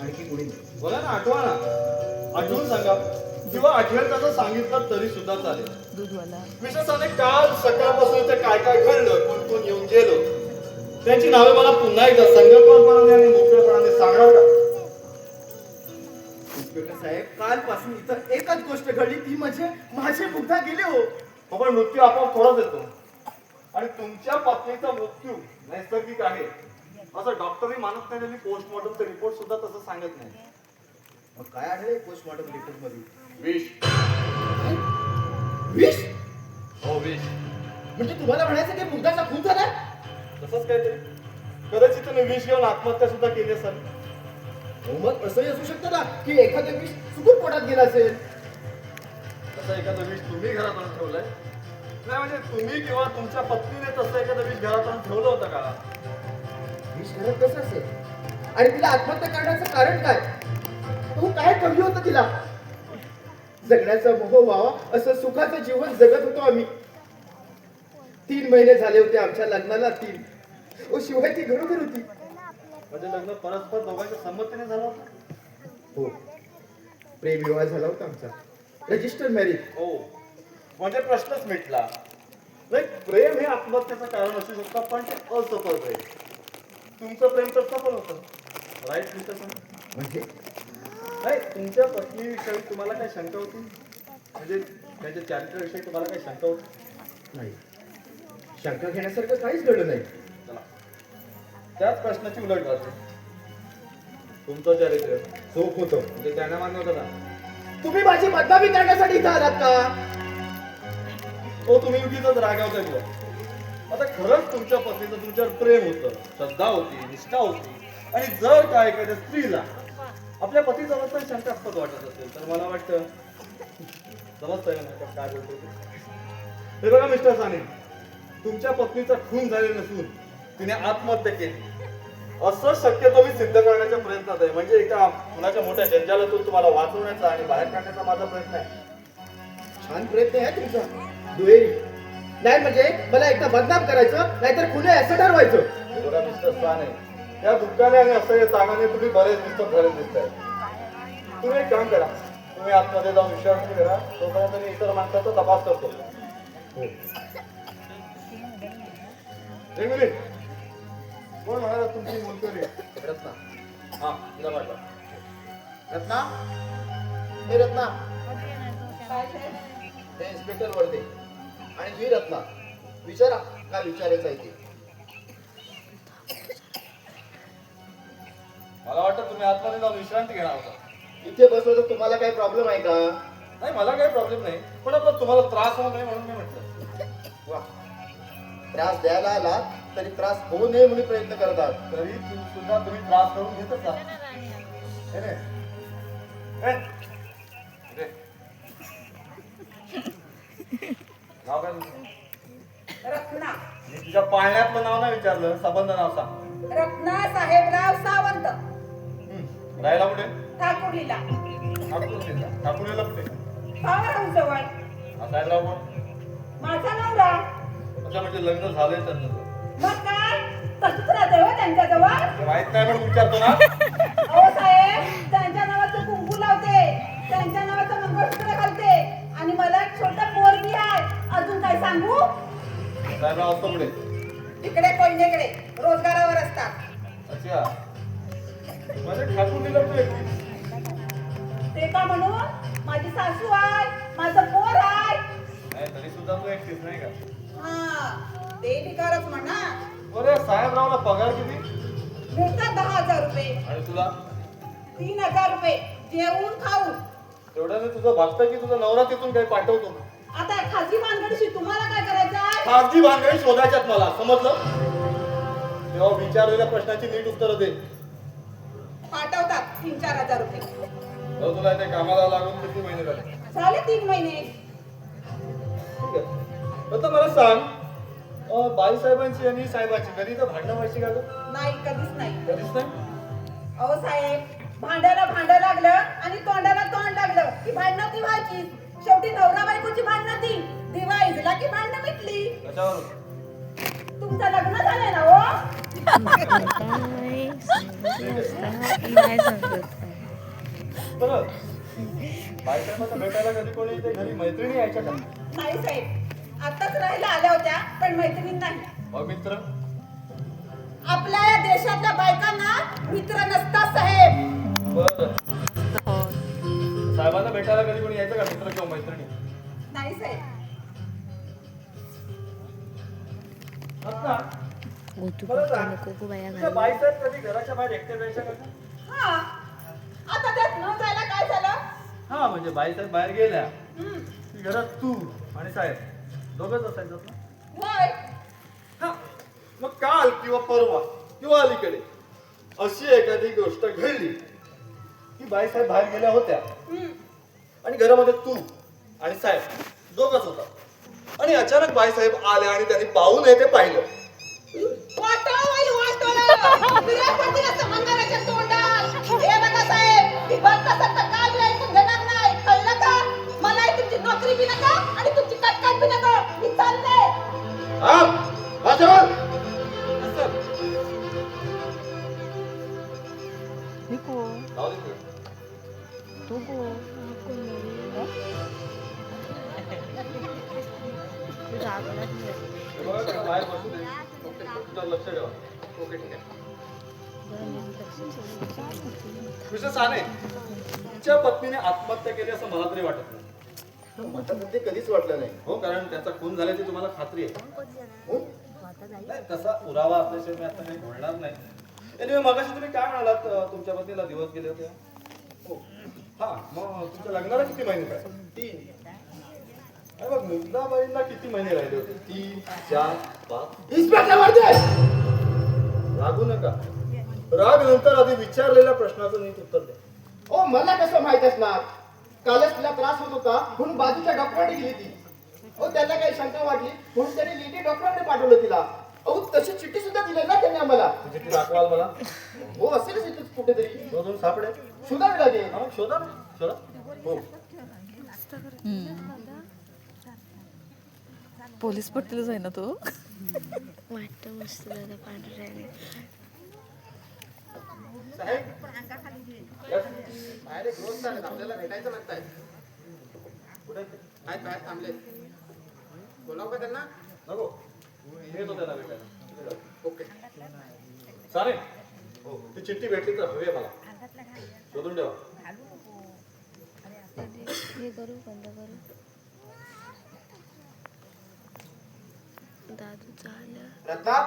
आणखी कोणी बोला ना, आठवा ना, आठवून सांगा किंवा आठवेल तसं सांगितलं तरी सुद्धा चालेल. दूधवाला विशेषाने काल सकाळपासून ते काय काय घडलं, कोण कोण येऊन गेलो, त्यांची नावे मला पुन्हा एकदा संकल्पनाने आणि मोकळेपणाने सांगणार का? इन्स्पेक्टर साहेब, कालपासून इतर एकच गोष्ट घडली, ती म्हणजे माझे मुग्धा गेले हो. आपण मृत्यू आपोआप थोडाच येतो आणि तुमच्या पत्नीचा मृत्यू नैसर्गिक आहे असं डॉक्टरही मानत नाही आणि पोस्टमॉर्टमचा रिपोर्ट सुद्धा तसं सांगत नाही. मग काय आढळले पोस्टमॉर्टम रिपोर्ट मध्ये? विष. विष? हो, विष. म्हणजे तुम्हाला म्हणायचं की मुग्धाचा खून झाला? तसंच काहीतरी. कदाचित त्याने विष घेऊन आत्महत्या सुद्धा केली असेल. हो, मग असंही असू शकतं ना की एखादं विष चुकून पोटात गेला असेल. तसं एखादं विष तुम्ही घरात आणून ठेवलंय? नाही म्हणजे तुम्ही किंवा तुमच्या पत्नीने तसं एखादं विष घरात आणून ठेवलं होतं का? विष घरात कसं असेल? आणि तिला आत्महत्या करण्याचं कारण काय? तो काय कमी होतं तिला? जगण्याचा मोह व्हावा असं सुखाचं जीवन जगत होतो आम्ही. 3 महिने झाले होते आमच्या लग्नाला. 3. ओ शिवाय ती घरोघर होती. म्हणजे लग्न परस्पर दोघांच्या संमतीने झालं होतं? हो, प्रेमविवाह झाला होता आमचा. Register marriage. हो, म्हणजे प्रश्नच मिटला. नाही, प्रेम हे आत्महत्येचं कारण असू शकतं, पण ते असफल प्रेम. तुमचं प्रेम तर सफल होतं, राईट मिस्टर सर? म्हणजे नाही, तुमच्या पत्नीविषयी तुम्हाला काही शंका होती? म्हणजे त्यांच्या चारित्र्याविषयी तुम्हाला काही शंका होती? नाही, शंका घेण्यासारखं काहीच घडलं नाही. चला, त्याच प्रश्नाची उलट बाजू. तुमचं चारित्र्य चोख होतं. म्हणजे त्यांना मान्य होतं का? तुम्ही माझी बदनामी करण्यासाठी इथं आलात का? हो, तुम्ही उगीच रागावताय बुवा. आता खरंच तुमच्या पत्नीचं तुमच्यावर प्रेम होतं, श्रद्धा होती, निष्ठा होती, आणि जर काय एखाद्या स्त्रीला आपल्या पतीजवळ शंकास्पद वाटत असेल तर मला वाटतं समजतंय ना काय बोलतो ते? हे बघा मिस्टर साने, तुमच्या पत्नीचा खून झालेला नसून तिने आत्महत्या केली असं शक्यतो मी सिद्ध करण्याच्या प्रयत्नात आहे. म्हणजे एका कुणाच्या मोठ्या जंजालातून तुम्हाला वाचवण्याचा आणि बाहेर काढण्याचा माझा प्रयत्न आहे. छान प्रयत्न आहे तुमचा, दुहेरी. नाही म्हणजे मला एकदा बदनाम करायचं, नाहीतर खुले असं ठरवायचं. बघा मिस्टर साने, या दुःखाने आणि असह्य ताणाने तुम्ही बरेच दिसताय. तुम्ही एक काम करा, तुम्ही आतमध्ये जाऊन विश्रांती करा, तोपर्यंत मी इतर माणसाचा तपास करतो. हो. एक मिनिट, कोण म्हणाला तुमची मुलगी? रत्ना. हा, तिला पाठवा. रत्ना, हे रत्ना, हे इन्स्पेक्टर वर्दे आणि ही रत्ना. विचारा काय विचारायचं आहे ते. मला वाटतं तुम्ही आतमध्ये जाऊन विश्रांती घेणार होता. इथे बसलो तर तुम्हाला काही प्रॉब्लेम आहे का? नाही, मला काही प्रॉब्लेम नाही, पण आता तुम्हाला त्रास होऊ नये म्हणून मी म्हटलं. वा, त्रास द्यायला आला तरी त्रास होऊ नये म्हणून प्रयत्न करतात. तरी सुद्धा तुम्ही त्रास करून घेतच आहात. हे रे. हे. रे. नाव काय तुझं? रत्ना. मी तुझ्या पाळण्यातलं नाव नाही विचारलं, संबंध नाव सांग. रत्ना साहेबराव सावंत. राहायला कुठे? ठाकुर्लीला. ठाकुरीला कुठे? पॉवर हाऊस जवळ. हा साहेबराव कोण? माझा नवरा. अच्छा, म्हणजे लग्न झालंय त्यांचं. मग काय तसंच राहते हो त्यांच्याजवळ. माहित नाही पण विचारतो ना. अहो साहेब, त्यांच्या नावाचं कुंकू लावते, त्यांच्या नावाचं मंगळसूत्र घालते, आणि मला एक छोटा पोरगी आहे. अजून काय सांगू? साहेबराव असतो पुढे. इकडे कोयनेकडे रोजगारावर असतात. अच्छा, म्हणजे ठाकुरीला कुठे? ते का म्हणून माझी सासू आहे, माझं पोर आहे. नाही, तरी सुद्धा तू एकटीच नाही का? हा, ते ठिकाणच म्हणा. बरं, साहेबरावला पगार किती? मिळतात 10,000 रुपये. आणि तुला? 3,000 रुपये जेवून खाऊन. तेवढ्याने तुझं भागतं की तुझा नवरा तिथून काही पाठवतो? आता खाजगी भानगडीशी तुम्हाला काय करायचं आहे? खाजगी भानगडी शोधायच्यात मला, समजलं? तेव्हा विचारलेल्या प्रश्नाची नीट उत्तरं दे. पाठवतात 3-4 हजार रुपये. हो, तुला इथे कामाला लागून किती महिने झाले? झाले 3 महिने. ठीक आहे. आता मला सांग, बाईसाहेबांची आणि साहेबांची कधी तर भांडणं व्हायची का गं? नाही, कधीच नाही. कधीच नाही. अहो साहेब, भांड्याला भांडं लागलं आणि तोंडाला तोंड लागलं की भांडणं ती व्हायची. शेवटी नवरा बायकोची भांडणं ती दिवा इजला की भांडणं मिटली. कशावर? तुमचं लग्न झालंय ना हो? काय नाही समजत. बरं बायकांना भेटायला कधी कोणी इथे घरी मैत्रिणी यायच्या का? नाही साहेब, आताच राहायला आल्या होत्या पण मैत्रीण नाही. मग मित्र आपल्या या देशातल्या बायकांना मित्र नसतात साहेब. बरं हो. साहेबांना भेटायला कधी कोणी यायचं का मित्र किंवा मैत्रिणी? नाही साहेब. आता गोतू मला सांग, नको गो बाया तुझ्या बाईसाहेब कधी घराच्या बाहेर एकट्या जायच्या का? हा, आता त्यात न जायला काय झालं? हा म्हणजे बाईसाहेब बाहेर गेल्या हम्म, की घरात तू आणि साहेब दोघंच असायचं ना? होय. हा मग काल किंवा परवा किंवा अलीकडे अशी एखादी गोष्ट घडली की बाईसाहेब बाहेर गेल्या होत्या हम्म, आणि घरामध्ये तू आणि साहेब दोघंच होता आणि अचानक बाईसाहेब आल्या आणि त्यांनी पाहू नये ते पाहिलं. वाटोळं होईल, वाटोळं. बिया पडतील असं मंगाराच्या तोंडात. हे बघा साहेब, मी बघता सत्ता काय बी ऐकून घेणार नाही, कळलं का? मलाही तुमची नोकरी बी नका आणि तुमची कटकट बी नका. मी चालले. नको जाऊ दे तुला. तो गो हे बघा, त्याला बाहेर बसू दे. तुझं लक्ष ठेवा. ओके ठीक आहे. मिस्टर साने, तुमच्या पत्नीने आत्महत्या केली असं मला तरी वाटत नाही. मला तर ते कधीच वाटलं नाही. हो कारण त्याचा खून झाल्याची तुम्हाला खात्री आहे. हो? नाही तसा पुरावा असल्याशिवाय मी आता काही बोलणार नाही. Anyway, मगाशी तुम्ही काय म्हणालात तुमच्या पत्नीला दिवस गेले होते? हो. हा मग तुमच्या लग्नाला किती महिने राहिले? 3. अरे मग मुग्धाबाईंना किती महिने राहिले होते? 3, 4, 5. इन्स्पेक्टर वर्दे! रागू नका. राग नंतर आधी विचारलेल्या प्रश्नाचं नीट उत्तर द्या. ओ मला कसं माहित असणार? कालच तिला त्रास होत होता म्हणून बाजूच्या डॉक्टरांनी गेली ती. ओ त्यांना काही शंका वाटली म्हणून त्यांनी लेडी डॉक्टरांकडे पाठवलं तिला. अहो तशी चिठ्ठी सुद्धा दिली ना त्यांनी आम्हाला. तुझी ती दाखवाल मला? हो असेलच इथं कुठेतरी. शोधून सापडेल. शोधावी लागेल. हा, शोधा ना. शोधा. हो. पोलीस पट्टीलाच आहे ना तो. वाटतं मस्त दादा पांढऱ्याने. साहेब बाहेर एक रोज चालेल आपल्याला भेटायचं लागतंय. कुठे आहे ते? आहेत बाहेर थांबले. बोलाव का त्यांना? नको. येतो त्याला भेटायला. ओके. सारे हो ती चिठ्ठी भेटली तर हवी आहे मला. शोधून ठेवा. हे करू बंद करू. दादू झालं. रत्ना